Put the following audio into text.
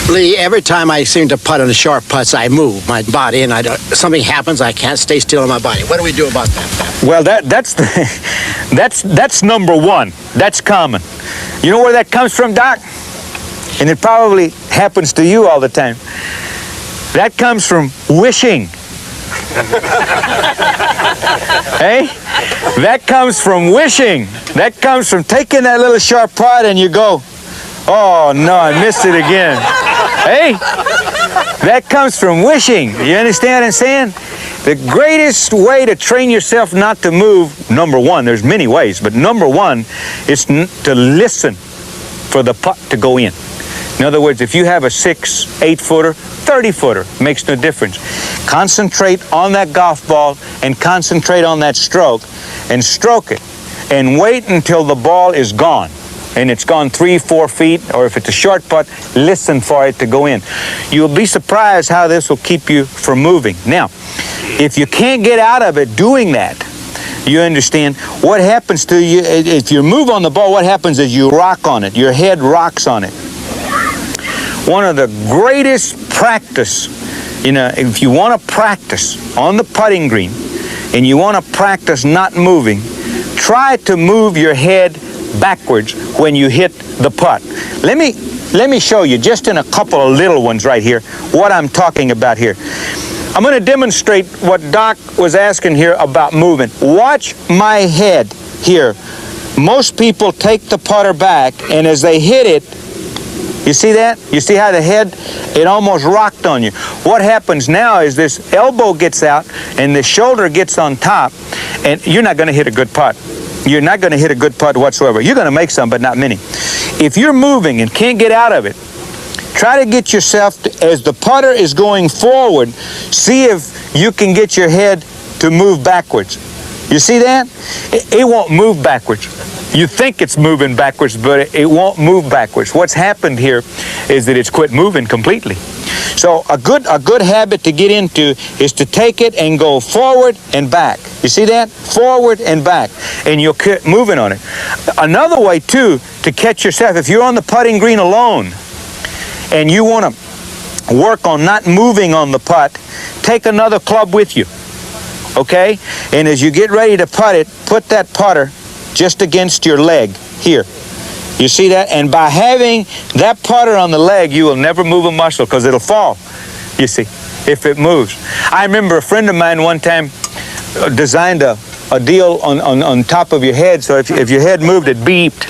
Lee, every time I seem to putt on the sharp putts, I move my body, and something happens. I can't stay still in my body. What do we do about that? Well, that's number one. That's common. You know where that comes from, Doc? And it probably happens to you all the time. That comes from wishing. Hey? That comes from wishing. That comes from taking that little sharp putt and you go, oh no, I missed it again. Hey? That comes from wishing. You understand what I'm saying? The greatest way to train yourself not to move, number one, there's many ways, but number one is to listen for the putt to go in. In other words, if you have a 6, 8-footer, 30-footer, makes no difference. Concentrate on that golf ball and concentrate on that stroke and stroke it. And wait until the ball is gone. And it's gone 3, 4 feet, or if it's a short putt, listen for it to go in. You'll be surprised how this will keep you from moving. Now, if you can't get out of it doing that, you understand, what happens to you, if you move on the ball, what happens is you rock on it. Your head rocks on it. One of the greatest practice, if you want to practice on the putting green and you want to practice not moving, try to move your head backwards when you hit the putt. Let me show you just in a couple of little ones right here what I'm talking about here. I'm going to demonstrate what Doc was asking here about moving. Watch my head here. Most people take the putter back, and as they hit it, you see that? You see how the head, it almost rocked on you. What happens now is this elbow gets out and the shoulder gets on top, and you're not going to hit a good putt. You're not going to hit a good putt whatsoever. You're going to make some, but not many. If you're moving and can't get out of it, try to get yourself, as the putter is going forward, see if you can get your head to move backwards. You see that? It won't move backwards. You think it's moving backwards, but it won't move backwards. What's happened here is that it's quit moving completely. So a good habit to get into is to take it and go forward and back. You see that? Forward and back. And you'll keep moving on it. Another way, too, to catch yourself, if you're on the putting green alone and you want to work on not moving on the putt, take another club with you. Okay? And as you get ready to putt it, put that putter just against your leg here. You see that? And by having that putter on the leg, you will never move a muscle because it'll fall, you see, if it moves. I remember a friend of mine one time designed a deal on top of your head, so if your head moved, it beeped.